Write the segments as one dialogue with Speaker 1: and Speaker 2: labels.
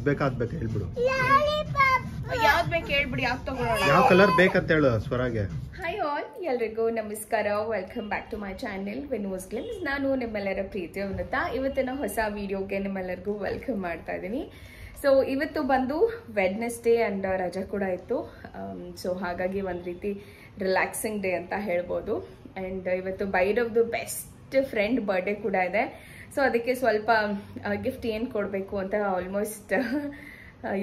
Speaker 1: ಬೇಕಾದ್ಬೇಕು ಹೇಳ್ಬಿಡು.
Speaker 2: ಯಾವ್ದು ಬೇಕು ಹೇಳ್ಬಿಡಿ, ಯಾವ್ದು ತಗೊಳ್ಳೋಣ,
Speaker 1: ಯಾವ ಕಲರ್ ಬೇಕಂತ ಹೇಳು ಸ್ವರಾಗೆ.
Speaker 2: ಹಾಯ್ ಆಲ್, ಎಲ್ರಿಗೂ ನಮಸ್ಕಾರ. Welcome back to my channel Vino's glimpse. ನಾನು ನಿಮ್ಮೆಲ್ಲರ ಪ್ರೀತಿಯ ಉನ್ನತ. ಇವತ್ತಿನ ಹೊಸ ವಿಡಿಯೋಗೆ ನಿಮ್ಮೆಲ್ಲರಿಗೂ ವೆಲ್ಕಮ್ ಮಾಡ್ತಾ ಇದ್ದೀನಿ. ಸೊ ಇವತ್ತು ಬಂದು ವೆಡ್ನೆಸ್ಡೇ ಆ್ಯಂಡ್ ರಜಾ ಕೂಡ ಇತ್ತು. ಸೊ ಹಾಗಾಗಿ ಒಂದು ರೀತಿ ರಿಲ್ಯಾಕ್ಸಿಂಗ್ ಡೇ ಅಂತ ಹೇಳ್ಬೋದು. ಆ್ಯಂಡ್ ಇವತ್ತು ಭೈರವ್ದು ಬೆಸ್ಟ್ ಫ್ರೆಂಡ್ ಬರ್ಡೇ ಕೂಡ ಇದೆ. ಸೊ ಅದಕ್ಕೆ ಸ್ವಲ್ಪ ಗಿಫ್ಟ್ ಏನು ಕೊಡಬೇಕು ಅಂತ ಆಲ್ಮೋಸ್ಟ್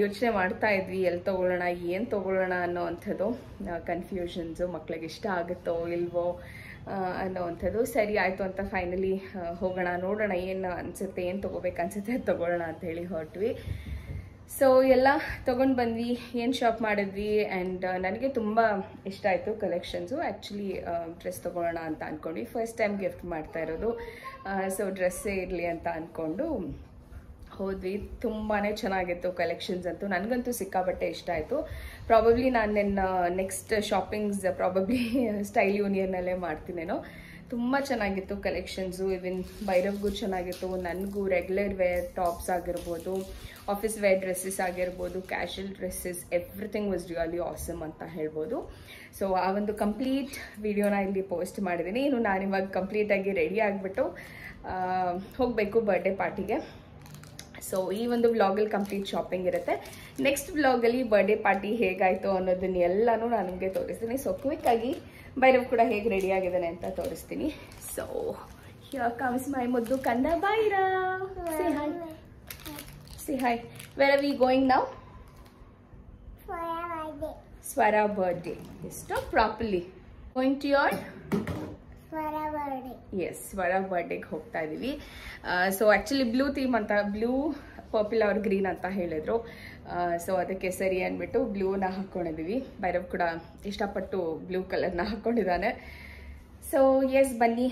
Speaker 2: ಯೋಚನೆ ಮಾಡ್ತಾ ಇದ್ವಿ. ಎಲ್ಲಿ ತೊಗೊಳ್ಳೋಣ, ಏನು ತೊಗೊಳ್ಳೋಣ ಅನ್ನೋ ಅಂಥದ್ದು ಕನ್ಫ್ಯೂಷನ್ಸು, ಮಕ್ಳಿಗೆ ಇಷ್ಟ ಆಗುತ್ತೋ ಇಲ್ವೋ ಅನ್ನೋ ಅಂಥದ್ದು. ಸರಿ ಆಯಿತು ಅಂತ ಫೈನಲಿ ಹೋಗೋಣ, ನೋಡೋಣ ಏನು ಅನಿಸುತ್ತೆ, ಏನು ತೊಗೋಬೇಕು ಅನಿಸುತ್ತೆ ಅದು ತೊಗೊಳ್ಳೋಣ ಅಂಥೇಳಿ ಹೊರಟ್ವಿ. ಸೊ ಎಲ್ಲ ತೊಗೊಂಡು ಬಂದ್ವಿ, ಏನು ಶಾಪ್ ಮಾಡಿದ್ವಿ. ಆ್ಯಂಡ್ ನನಗೆ ತುಂಬ ಇಷ್ಟ ಆಯಿತು ಕಲೆಕ್ಷನ್ಸು. ಆ್ಯಕ್ಚುಲಿ ಡ್ರೆಸ್ ತೊಗೊಳ್ಳೋಣ ಅಂತ ಅಂದ್ಕೊಂಡ್ವಿ. ಫಸ್ಟ್ ಟೈಮ್ ಗಿಫ್ಟ್ ಮಾಡ್ತಾ ಇರೋದು. ಸೊ ಡ್ರೆಸ್ಸೇ ಇರಲಿ ಅಂತ ಅಂದ್ಕೊಂಡು ಹೋದ್ವಿ. ತುಂಬಾ ಚೆನ್ನಾಗಿತ್ತು ಕಲೆಕ್ಷನ್ಸ್ ಅಂತೂ. ನನಗಂತೂ ಸಿಕ್ಕಾಬಟ್ಟೆ ಇಷ್ಟ ಆಯಿತು. ಪ್ರಾಬಬ್ಲಿ ನಾನು ನನ್ನ ನೆಕ್ಸ್ಟ್ ಶಾಪಿಂಗ್ಸ್ ಪ್ರಾಬಬ್ಲಿ ಸ್ಟೈಲ್ ಯೂನಿಯನ್ನಲ್ಲೇ ಮಾಡ್ತೀನೇನೋ. ತುಂಬ ಚೆನ್ನಾಗಿತ್ತು ಕಲೆಕ್ಷನ್ಸು. ಇವನ್ ಭೈರವ್ಗೂ ಚೆನ್ನಾಗಿತ್ತು, ನನಗೂ ರೆಗ್ಯುಲರ್ ವೇರ್ ಟಾಪ್ಸ್ ಆಗಿರ್ಬೋದು, ಆಫೀಸ್ ವೇರ್ ಡ್ರೆಸ್ಸಸ್ ಆಗಿರ್ಬೋದು, casual dresses, everything was really awesome ಅಂತ ಹೇಳ್ಬೋದು. ಸೊ ಆ ಒಂದು ಕಂಪ್ಲೀಟ್ ವಿಡಿಯೋನ ಇಲ್ಲಿ ಪೋಸ್ಟ್ ಮಾಡಿದ್ದೀನಿ. ಇನ್ನು ನಾನಿವಾಗ ಕಂಪ್ಲೀಟಾಗಿ ರೆಡಿ ಆಗಿಬಿಟ್ಟು ಹೋಗಬೇಕು ಬರ್ಡೇ ಪಾರ್ಟಿಗೆ. ಸೊ ಈ ಒಂದು ವ್ಲಾಗಲ್ಲಿ ಕಂಪ್ಲೀಟ್ ಶಾಪಿಂಗ್ ಇರುತ್ತೆ. ನೆಕ್ಸ್ಟ್ ವ್ಲಾಗಲ್ಲಿ ಬರ್ಡೇ ಪಾರ್ಟಿ ಹೇಗಾಯಿತು ಅನ್ನೋದನ್ನ ಎಲ್ಲನೂ ನಾನು ನಿಮಗೆ ತೋರಿಸ್ತೀನಿ. ಸೊ ಕ್ವಿಕ್ಕಾಗಿ ಭೈರವ್ ಕೂಡ ಹೇಗೆ ರೆಡಿ ಆಗಿದ್ದಾನೆ ಅಂತ ತೋರಿಸ್ತೀನಿ. ಸೊ ಹಿಯರ್ ಕಮ್ಸ್ ಮೈ ಮುದ್ದು ಕಂದ Bhairav. Say hi, say hi. Where are we going now? Swara birthday. Stop properly. Going to your S, Swara ಬರ್ಡೇಗೆ ಹೋಗ್ತಾ ಇದ್ದೀವಿ. ಸೊ ಆ್ಯಕ್ಚುಲಿ ಬ್ಲೂ ಥೀಮ್ ಅಂತ, ಬ್ಲೂ ಪರ್ಪಲ್ ಆರ್ ಗ್ರೀನ್ ಅಂತ ಹೇಳಿದ್ರು. ಸೊ ಅದಕ್ಕೆ ಸರಿ ಅಂದ್ಬಿಟ್ಟು ಬ್ಲೂನ ಹಾಕ್ಕೊಂಡಿದ್ದೀವಿ. ಭೈರವ್ ಕೂಡ ಇಷ್ಟಪಟ್ಟು ಬ್ಲೂ ಕಲರ್ನ ಹಾಕ್ಕೊಂಡಿದ್ದಾನೆ. ಸೊ ಎಸ್, ಬನ್ನಿ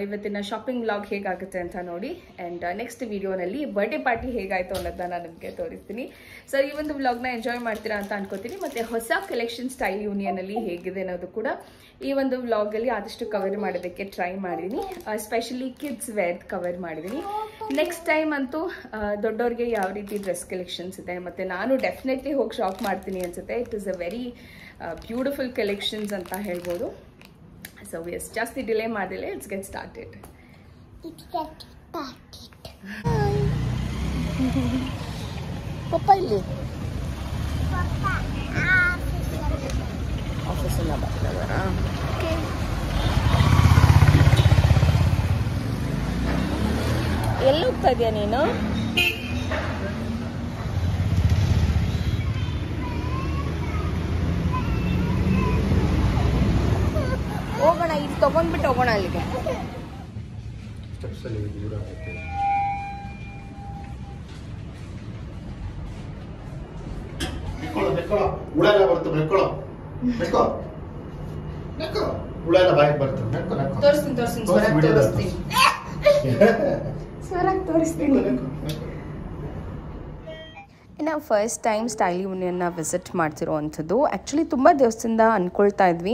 Speaker 2: ಇವತ್ತಿನ ಶಾಪಿಂಗ್ ವ್ಲಾಗ್ ಹೇಗಾಗುತ್ತೆ ಅಂತ ನೋಡಿ. ಆ್ಯಂಡ್ ನೆಕ್ಸ್ಟ್ ವಿಡಿಯೋನಲ್ಲಿ ಬರ್ಡೇ ಪಾರ್ಟಿ ಹೇಗಾಯಿತು ಅನ್ನೋದನ್ನ ನಾನು ನಿಮಗೆ ತೋರಿಸ್ತೀನಿ. ಸೊ ಈ ಒಂದು ವ್ಲಾಗ್ನ ಎಂಜಾಯ್ ಮಾಡ್ತೀರಾ ಅಂತ ಅನ್ಕೋತೀನಿ. ಮತ್ತು ಹೊಸ ಕಲೆಕ್ಷನ್ ಸ್ಟೈಲ್ ಯೂನಿಯನಲ್ಲಿ ಹೇಗಿದೆ ಅನ್ನೋದು ಕೂಡ ಈ ಒಂದು ವ್ಲಾಗಲ್ಲಿ ಆದಷ್ಟು ಕವರ್ ಮಾಡೋದಕ್ಕೆ ಟ್ರೈ ಮಾಡಿದ್ದೀನಿ. ಸ್ಪೆಷಲಿ ಕಿಡ್ಸ್ ವೇರ್ ಕವರ್ ಮಾಡಿದ್ದೀನಿ. ನೆಕ್ಸ್ಟ್ ಟೈಮ್ ಅಂತೂ ದೊಡ್ಡವ್ರಿಗೆ ಯಾವ ರೀತಿ ಡ್ರೆಸ್ ಕಲೆಕ್ಷನ್ಸ್ ಇದೆ, ಮತ್ತು ನಾನು ಡೆಫಿನೆಟ್ಲಿ ಹೋಗಿ ಶಾಪ್ ಮಾಡ್ತೀನಿ ಅನಿಸುತ್ತೆ. It is a very beautiful collections ಅಂತ ಹೇಳ್ಬೋದು. So yes, ಜಾಸ್ತಿ ಡಿಲೇ ಮಾಡಿಲ್ಲ, let's get started. ಪಪ್ಪ ಇಲ್ಲಿ ಆಫೀಸಲ್ಲ ಬರ್ತಾರ. ಎಲ್ಲಿ ಹೋಗ್ತಾ ಇದೀಯ ನೀನು? ಹೋಗೋಣ, ಇದು ತಗೊಂಡ್ಬಿಟ್ಟು ಹೋಗೋಣ ಅಲ್ಲಿಗೆ. ತೋರಿಸ್ತೀನಿ. ನಾವು ಫಸ್ಟ್ ಟೈಮ್ ಸ್ಟೈಲ್ ಯೂನಿಯನ್ನ ವಿಸಿಟ್ ಮಾಡ್ತಿರೋವಂಥದ್ದು. ಆ್ಯಕ್ಚುಲಿ ತುಂಬ ದಿವಸದಿಂದ ಅಂದ್ಕೊಳ್ತಾ ಇದ್ವಿ.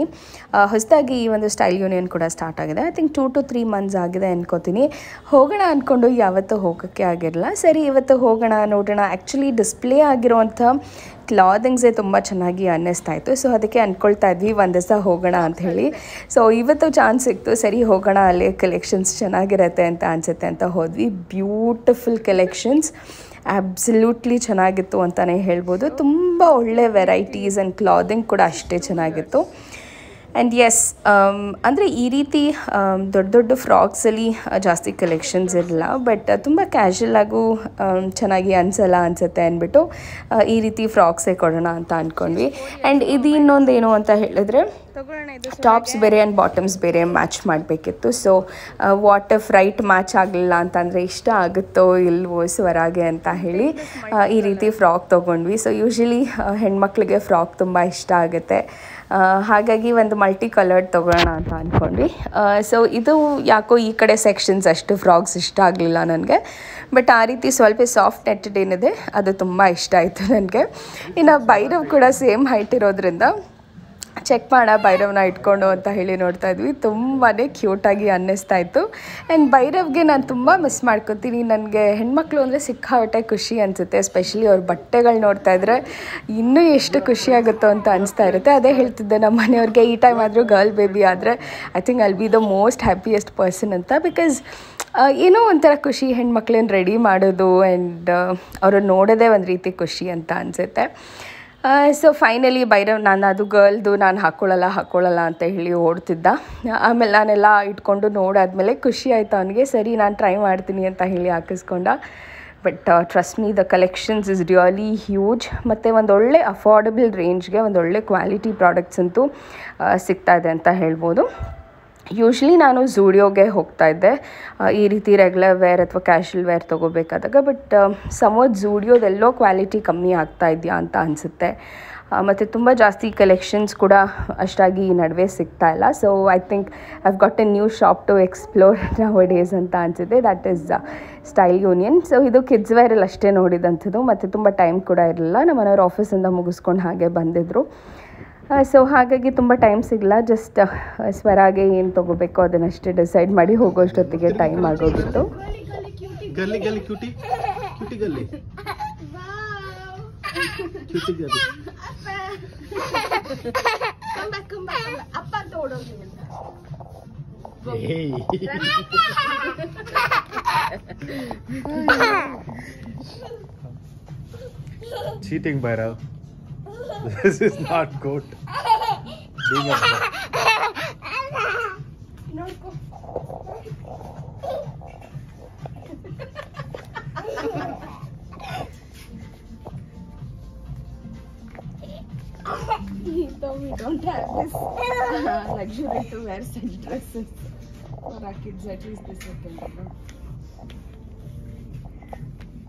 Speaker 2: ಹೊಸದಾಗಿ ಈ ಒಂದು ಸ್ಟೈಲ್ ಯೂನಿಯನ್ ಕೂಡ ಸ್ಟಾರ್ಟ್ ಆಗಿದೆ. ಐ ಥಿಂಕ್ 2 to 3 months ಆಗಿದೆ ಅನ್ಕೋತೀನಿ. ಹೋಗೋಣ ಅಂದ್ಕೊಂಡು ಯಾವತ್ತೂ ಹೋಗೋಕ್ಕೆ ಆಗಿರಲ್ಲ. ಸರಿ ಇವತ್ತು ಹೋಗೋಣ, ನೋಡೋಣ. ಆ್ಯಕ್ಚುಲಿ ಡಿಸ್ಪ್ಲೇ ಆಗಿರೋವಂಥ ಕ್ಲಾದಿಂಗ್ಸೇ ತುಂಬ ಚೆನ್ನಾಗಿ ಅನ್ನಿಸ್ತಾ ಇತ್ತು. ಸೊ ಅದಕ್ಕೆ ಅಂದ್ಕೊಳ್ತಾ ಇದ್ವಿ ಒಂದು ದಿವಸ ಹೋಗೋಣ ಅಂಥೇಳಿ. ಸೊ ಇವತ್ತು ಚಾನ್ಸ್ ಸಿಕ್ತು, ಸರಿ ಹೋಗೋಣ, ಅಲ್ಲೇ ಕಲೆಕ್ಷನ್ಸ್ ಚೆನ್ನಾಗಿರುತ್ತೆ ಅಂತ ಅನಿಸುತ್ತೆ ಅಂತ ಹೋದ್ವಿ. ಬ್ಯೂಟಿಫುಲ್ ಕಲೆಕ್ಷನ್ಸ್, ಅಬ್ಸಲ್ಯೂಟ್ಲಿ ಚೆನ್ನಾಗಿತ್ತು ಅಂತಲೇ ಹೇಳ್ಬೋದು. ತುಂಬ ಒಳ್ಳೆ ವೆರೈಟೀಸ್ ಆ್ಯಂಡ್ ಕ್ಲಾದಿಂಗ್ ಕೂಡ ಅಷ್ಟೇ ಚೆನ್ನಾಗಿತ್ತು. ಆ್ಯಂಡ್ ಎಸ್, ಅಂದರೆ ಈ ರೀತಿ ದೊಡ್ಡ ದೊಡ್ಡ ಫ್ರಾಕ್ಸಲ್ಲಿ ಜಾಸ್ತಿ ಕಲೆಕ್ಷನ್ಸ್ ಇರಲ್ಲ, ಬಟ್ ತುಂಬ ಕ್ಯಾಶುವಲಾಗೂ ಚೆನ್ನಾಗಿ ಅನಿಸುತ್ತೆ ಅಂದ್ಬಿಟ್ಟು ಈ ರೀತಿ ಫ್ರಾಕ್ಸೇ ಕೊಡೋಣ ಅಂತ ಅಂದ್ಕೊಂಡ್ವಿ. ಆ್ಯಂಡ್ ಇದು ಇನ್ನೊಂದೇನು ಅಂತ ಹೇಳಿದ್ರೆ, ಟಾಪ್ಸ್ ಬೇರೆ ಆ್ಯಂಡ್ ಬಾಟಮ್ಸ್ ಬೇರೆ ಮ್ಯಾಚ್ ಮಾಡಬೇಕಿತ್ತು. So what if right match ಆಗಲಿಲ್ಲ ಅಂತಂದರೆ ಇಷ್ಟ ಆಗುತ್ತೋ ಇಲ್ವೋ ಸ್ವರಾಗೆ ಅಂತ ಹೇಳಿ ಈ ರೀತಿ ಫ್ರಾಕ್ ತೊಗೊಂಡ್ವಿ. ಸೊ ಯೂಶ್ವಲಿ ಹೆಣ್ಮಕ್ಳಿಗೆ ಫ್ರಾಕ್ ತುಂಬ ಇಷ್ಟ ಆಗುತ್ತೆ. ಹಾಗಾಗಿ ಒಂದು ಮಲ್ಟಿ ಕಲರ್ಡ್ ತೊಗೊಳ್ಳೋಣ ಅಂತ ಅಂದ್ಕೊಂಡ್ವಿ. ಸೊ ಇದು ಯಾಕೋ ಈ ಕಡೆ ಸೆಕ್ಷನ್ಸ್ ಅಷ್ಟು ಫ್ರಾಕ್ಸ್ ಇಷ್ಟ ಆಗಲಿಲ್ಲ ನನಗೆ. ಬಟ್ ಆ ರೀತಿ ಸ್ವಲ್ಪ ಸಾಫ್ಟ್ ನೆಟ್ಟೆಡ್ ಏನಿದೆ ಅದು ತುಂಬ ಇಷ್ಟ ಆಯಿತು ನನಗೆ. ಇನ್ನು ಭೈರವ್ ಕೂಡ ಸೇಮ್ ಹೈಟ್ ಇರೋದ್ರಿಂದ ಚೆಕ್ ಮಾಡ ಭೈರವ್ನ ಇಟ್ಕೊಂಡು ಅಂತ ಹೇಳಿ ನೋಡ್ತಾ ಇದ್ವಿ. ತುಂಬಾ ಕ್ಯೂಟಾಗಿ ಅನ್ನಿಸ್ತಾ ಇತ್ತು. ಆ್ಯಂಡ್ ಭೈರವ್ಗೆ ನಾನು ತುಂಬ ಮಿಸ್ ಮಾಡ್ಕೊತೀನಿ. ನನಗೆ ಹೆಣ್ಮಕ್ಳು ಅಂದರೆ ಸಿಕ್ಕಾಪಟ್ಟೆ ಖುಷಿ ಅನಿಸುತ್ತೆ. ಎಸ್ಪೆಷಲಿ ಅವ್ರ ಬಟ್ಟೆಗಳು ನೋಡ್ತಾ ಇದ್ರೆ ಇನ್ನೂ ಎಷ್ಟು ಖುಷಿಯಾಗುತ್ತೋ ಅಂತ ಅನಿಸ್ತಾ ಇರುತ್ತೆ. ಅದೇ ಹೇಳ್ತಿದ್ದೆ ನಮ್ಮ ಮನೆಯವ್ರಿಗೆ, ಈ ಟೈಮ್ ಆದರೂ ಗರ್ಲ್ ಬೇಬಿ ಆದರೆ I think I'll be the most happiest person ಅಂತ. ಬಿಕಾಸ್ ಏನೋ ಒಂಥರ ಖುಷಿ ಹೆಣ್ಮಕ್ಳನ್ನ ರೆಡಿ ಮಾಡೋದು ಆ್ಯಂಡ್ ಅವ್ರನ್ನ ನೋಡೋದೇ ಒಂದು ರೀತಿ ಖುಷಿ ಅಂತ ಅನಿಸುತ್ತೆ. ಸೊ ಫೈನಲಿ ಭೈರವ್ ನಾನು ಅದು ಗರ್ಲ್ದು ನಾನು ಹಾಕ್ಕೊಳ್ಳಲ್ಲ ಅಂತ ಹೇಳಿ ಓಡ್ತಿದ್ದ. ಆಮೇಲೆ ನಾನೆಲ್ಲ ಇಟ್ಕೊಂಡು ನೋಡಾದ್ಮೇಲೆ ಖುಷಿ ಆಯಿತು ಅವನಿಗೆ. ಸರಿ ನಾನು ಟ್ರೈ ಮಾಡ್ತೀನಿ ಅಂತ ಹೇಳಿ ಹಾಕಿಸ್ಕೊಂಡ. But trust me, the collections is really huge. ಮತ್ತು ಒಂದೊಳ್ಳೆ ಅಫೋರ್ಡಬಲ್ ರೇಂಜ್ಗೆ ಒಂದೊಳ್ಳೆ ಕ್ವಾಲಿಟಿ ಪ್ರಾಡಕ್ಟ್ಸ್ ಅಂತೂ ಸಿಗ್ತಾಯಿದೆ ಅಂತ ಹೇಳ್ಬೋದು. ಯೂಶ್ವಲಿ ನಾನು ಝೂಡಿಯೋಗೆ ಹೋಗ್ತಾಯಿದ್ದೆ ಈ ರೀತಿ ರೆಗ್ಯುಲರ್ ವೇರ್ ಅಥವಾ ಕ್ಯಾಶುವಲ್ ವೇರ್ ತೊಗೋಬೇಕಾದಾಗ. ಬಟ್ ಸಮೋದ್ ಝೂಡಿಯೋದೆಲ್ಲೋ ಕ್ವಾಲಿಟಿ ಕಮ್ಮಿ ಆಗ್ತಾ ಇದೆಯಾ ಅಂತ ಅನಿಸುತ್ತೆ. ಮತ್ತು ತುಂಬ ಜಾಸ್ತಿ ಕಲೆಕ್ಷನ್ಸ್ ಕೂಡ ಅಷ್ಟಾಗಿ ಈ ನಡುವೆ ಸಿಗ್ತಾ ಇಲ್ಲ. So I think I've got a new shop to explore nowadays ಅಂತ ಅನಿಸುತ್ತೆ. That is style union. So ಇದು ಕಿಡ್ಸ್ ವೇರಲ್ಲಿ ಅಷ್ಟೇ ನೋಡಿದಂಥದ್ದು. ಮತ್ತು ತುಂಬ ಟೈಮ್ ಕೂಡ ಇರಲಿಲ್ಲ. ನಮ್ಮ ಮನೆಯವ್ರ ಆಫೀಸಿಂದ ಮುಗಿಸ್ಕೊಂಡು ಹಾಗೆ ಬಂದಿದ್ದರು. ಸೊ ಹಾಗಾಗಿ ತುಂಬ ಟೈಮ್ ಸಿಗಲ್ಲ. ಜಸ್ಟ್ ಸ್ವರಾಗೆ ಏನು ತೊಗೋಬೇಕೋ ಅದನ್ನಷ್ಟೇ ಡಿಸೈಡ್ ಮಾಡಿ ಹೋಗೋಷ್ಟೊತ್ತಿಗೆ ಟೈಮ್ ಆಗೋಗಿತ್ತು.
Speaker 1: ಗಲ್ಲಿ ಗಲ್ಲಿ ಕ್ಯೂಟಿ ಕ್ಯೂಟಿ ಗಲ್ಲಿ ಕ್ಯೂಟಿ ಗಲ್ಲಿ
Speaker 2: ಅಪ್ಪ ಅಂತ ಓಡೋಗಿ
Speaker 1: cheating, Bhairav. This is not good. Being a
Speaker 2: So we don't have this luxury to wear such dresses for our kids. At least this weekend.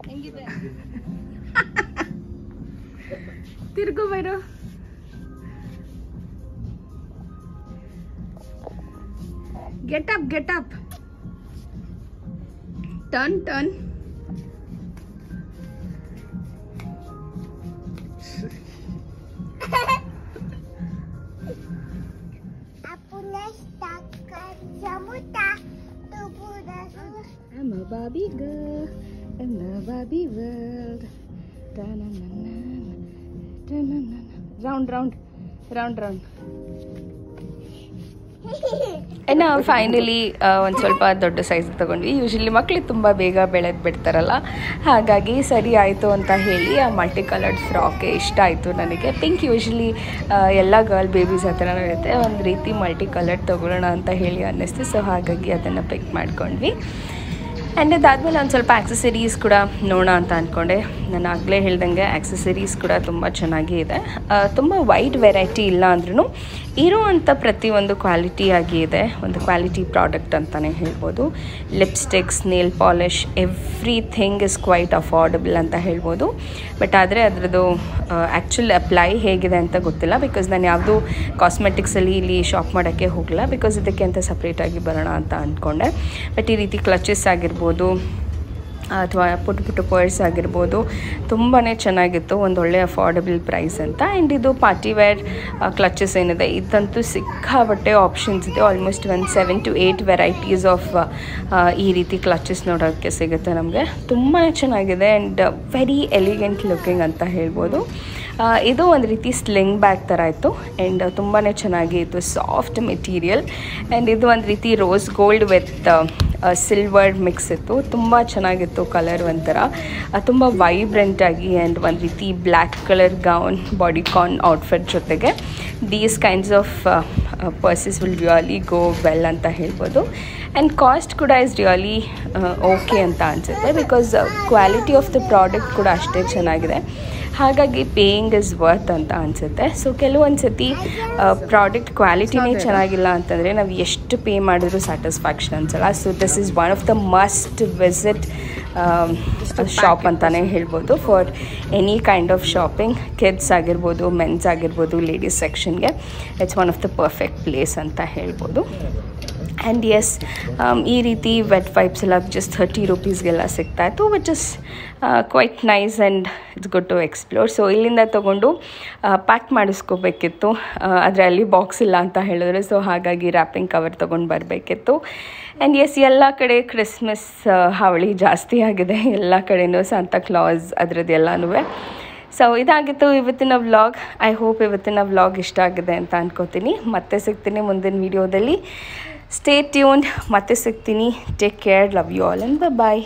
Speaker 2: ಹೆಂಗಿದೆ? ತಿರ್ಗು ಬೈರು. Get up, get up. Turn, turn. I'm a Barbie girl in the Barbie world. Round, round, round, round. ಇನ್ನು finally ಒಂದು ಸ್ವಲ್ಪ ದೊಡ್ಡ size ತೊಗೊಂಡ್ವಿ. Usually ಮಕ್ಕಳಿಗೆ ತುಂಬ ಬೇಗ ಬೆಳೆದು ಬಿಡ್ತಾರಲ್ಲ, ಹಾಗಾಗಿ ಸರಿ ಆಯಿತು ಅಂತ ಹೇಳಿ ಆ ಮಲ್ಟಿ ಕಲರ್ಡ್ ಫ್ರಾಕೆ ಇಷ್ಟ ಆಯಿತು ನನಗೆ. ಪಿಂಕ್ ಯೂಶ್ವಲಿ ಎಲ್ಲ ಗರ್ಲ್ ಬೇಬೀಸ್ ಹತ್ರನೂ ಇರುತ್ತೆ, ಒಂದು ರೀತಿ ಮಲ್ಟಿ ಕಲರ್ಡ್ ತೊಗೊಳ್ಳೋಣ ಅಂತ ಹೇಳಿ ಅನ್ನಿಸ್ತು. ಸೊ ಹಾಗಾಗಿ ಅದನ್ನು ಪಿಕ್ ಮಾಡ್ಕೊಂಡ್ವಿ. ಆ್ಯಂಡ್ ಅದಾದಮೇಲೆ ಒಂದು ಸ್ವಲ್ಪ ಆಕ್ಸೆಸರೀಸ್ ಕೂಡ ನೋಡೋಣ ಅಂತ ಅಂದ್ಕೊಂಡೆ. ನಾನು ಆಗಲೇ ಹೇಳ್ದಂಗೆ ಆಕ್ಸೆಸರೀಸ್ ಕೂಡ ತುಂಬ ಚೆನ್ನಾಗಿ ಇದೆ. ತುಂಬ ವೈಡ್ ವೆರೈಟಿ ಇಲ್ಲ ಅಂದ್ರೂ ಇರೋವಂಥ ಪ್ರತಿಯೊಂದು ಕ್ವಾಲಿಟಿಯಾಗಿ ಇದೆ. ಒಂದು ಕ್ವಾಲಿಟಿ ಪ್ರಾಡಕ್ಟ್ ಅಂತಲೇ ಹೇಳ್ಬೋದು. Lipsticks, nail polish, everything is quite affordable ಅಂತ ಹೇಳ್ಬೋದು. ಬಟ್ ಆದರೆ ಅದರದ್ದು ಆ್ಯಕ್ಚುಲ್ ಅಪ್ಲೈ ಹೇಗಿದೆ ಅಂತ ಗೊತ್ತಿಲ್ಲ. ಬಿಕಾಸ್ ನಾನು ಯಾವುದೂ ಕಾಸ್ಮೆಟಿಕ್ಸಲ್ಲಿ ಇಲ್ಲಿ ಶಾಪ್ ಮಾಡೋಕ್ಕೆ ಹೋಗಲ್ಲ. ಬಿಕಾಸ್ ಇದಕ್ಕೆ ಅಂತ ಸಪ್ರೇಟಾಗಿ ಬರೋಣ ಅಂತ ಅಂದ್ಕೊಂಡೆ. ಬಟ್ ಈ ರೀತಿ ಕ್ಲಚಸ್ ಆಗಿರ್ಬೋದು ಅಥವಾ ಪುಟ್ಟ ಪುಟ್ಟ ಪರ್ಸ್ ಆಗಿರ್ಬೋದು ತುಂಬಾ ಚೆನ್ನಾಗಿತ್ತು. ಒಂದೊಳ್ಳೆ ಅಫೋರ್ಡಬಲ್ ಪ್ರೈಸ್ ಅಂತ. ಆ್ಯಂಡ್ ಇದು ಪಾರ್ಟಿ ವೇರ್ ಕ್ಲಚಸ್ ಏನಿದೆ ಇದಂತೂ ಸಿಕ್ಕಾಬಟ್ಟೆ ಆಪ್ಷನ್ಸ್ ಇದೆ. ಆಲ್ಮೋಸ್ಟ್ ಒಂದು 7 to 8 ವೆರೈಟೀಸ್ ಆಫ್ ಈ ರೀತಿ ಕ್ಲಚಸ್ ನೋಡೋಕ್ಕೆ ಸಿಗುತ್ತೆ ನಮಗೆ. ತುಂಬಾ ಚೆನ್ನಾಗಿದೆ ಆ್ಯಂಡ್ ವೆರಿ ಎಲಿಗೆಂಟ್ ಲುಕಿಂಗ್ ಅಂತ ಹೇಳ್ಬೋದು. ಇದು ಒಂದು ರೀತಿ ಸ್ಲಿಂಗ್ ಬ್ಯಾಗ್ ಥರ ಇತ್ತು ಆ್ಯಂಡ್ ತುಂಬಾ ಚೆನ್ನಾಗಿ ಇತ್ತು. ಸಾಫ್ಟ್ ಮೆಟೀರಿಯಲ್ ಆ್ಯಂಡ್ ಇದು ಒಂದು ರೀತಿ rose gold with silver mix ಇತ್ತು. ತುಂಬ ಚೆನ್ನಾಗಿತ್ತು ಕಲರ್. ಒಂಥರ ತುಂಬ ವೈಬ್ರೆಂಟಾಗಿ ಆ್ಯಂಡ್ ಒಂದು ರೀತಿ ಬ್ಲ್ಯಾಕ್ ಕಲರ್ ಗೌನ್ ಬಾಡಿಕಾನ್ ಔಟ್ಫಿಟ್ ಜೊತೆಗೆ these kinds of pursues will really go well ಅಂತ ಹೇಳ್ಬೋದು. ಆ್ಯಂಡ್ ಕಾಸ್ಟ್ ಕೂಡ ಇಸ್ ರಿಯಲಿ ಓಕೆ ಅಂತ ಅನಿಸುತ್ತೆ. Because quality of the product ಕೂಡ ಅಷ್ಟೇ ಚೆನ್ನಾಗಿದೆ. ಹಾಗಾಗಿ ಪೇಯಿಂಗ್ ಇಸ್ ವರ್ತ್ ಅಂತ ಅನಿಸುತ್ತೆ. ಸೊ ಕೆಲವೊಂದು ಸತಿ ಪ್ರಾಡಕ್ಟ್ ಕ್ವಾಲಿಟಿನೇ ಚೆನ್ನಾಗಿಲ್ಲ ಅಂತಂದರೆ ನಾವು ಎಷ್ಟು ಪೇ ಮಾಡಿದ್ರು ಸ್ಯಾಟಿಸ್ಫ್ಯಾಕ್ಷನ್ ಅನ್ಸಲ್ಲ. So this is one of the must visit shop ಅಂತಲೇ ಹೇಳ್ಬೋದು for any kind of shopping. Kids ಆಗಿರ್ಬೋದು, ಮೆನ್ಸ್ ಆಗಿರ್ಬೋದು, ಲೇಡೀಸ್ ಸೆಕ್ಷನ್ಗೆ it's one of the perfect place ಅಂತ ಹೇಳ್ಬೋದು. ಆ್ಯಂಡ್ ಎಸ್ ಈ ರೀತಿ ವೆಟ್ ವೈಪ್ಸ್ ಎಲ್ಲ ಜಸ್ಟ್ 30 ರೂಪೀಸ್ಗೆಲ್ಲ ಸಿಗ್ತಾಯಿತ್ತು, which is quite nice and it's good to explore. So ಇಲ್ಲಿಂದ ತೊಗೊಂಡು ಪ್ಯಾಕ್ ಮಾಡಿಸ್ಕೋಬೇಕಿತ್ತು, ಆದರೆ ಅಲ್ಲಿ ಬಾಕ್ಸ್ ಇಲ್ಲ ಅಂತ ಹೇಳಿದ್ರು. ಸೊ ಹಾಗಾಗಿ ರ್ಯಾಪಿಂಗ್ ಕವರ್ ತೊಗೊಂಡು ಬರಬೇಕಿತ್ತು. ಆ್ಯಂಡ್ ಎಸ್, ಎಲ್ಲ ಕಡೆ ಕ್ರಿಸ್ಮಸ್ ಹಾವಳಿ ಜಾಸ್ತಿ ಆಗಿದೆ, ಎಲ್ಲ ಕಡೆಯೂ ಸಾಂತಾ ಕ್ಲಾಸ್ ಅದರದ್ದು ಎಲ್ಲನೂ. ಸೊ ಇದಾಗಿತ್ತು ಇವತ್ತಿನ ವ್ಲಾಗ್. ಐ ಹೋಪ್ ಇವತ್ತಿನ ವ್ಲಾಗ್ ಇಷ್ಟ ಆಗಿದೆ ಅಂತ ಅನ್ಕೋತೀನಿ. ಮತ್ತೆ ಸಿಗ್ತೀನಿ ಮುಂದಿನ ವೀಡಿಯೋದಲ್ಲಿ. Stay tuned. ಮತ್ತೆ ಸಿಗ್ತೀನಿ. Take care. Love you all and bye.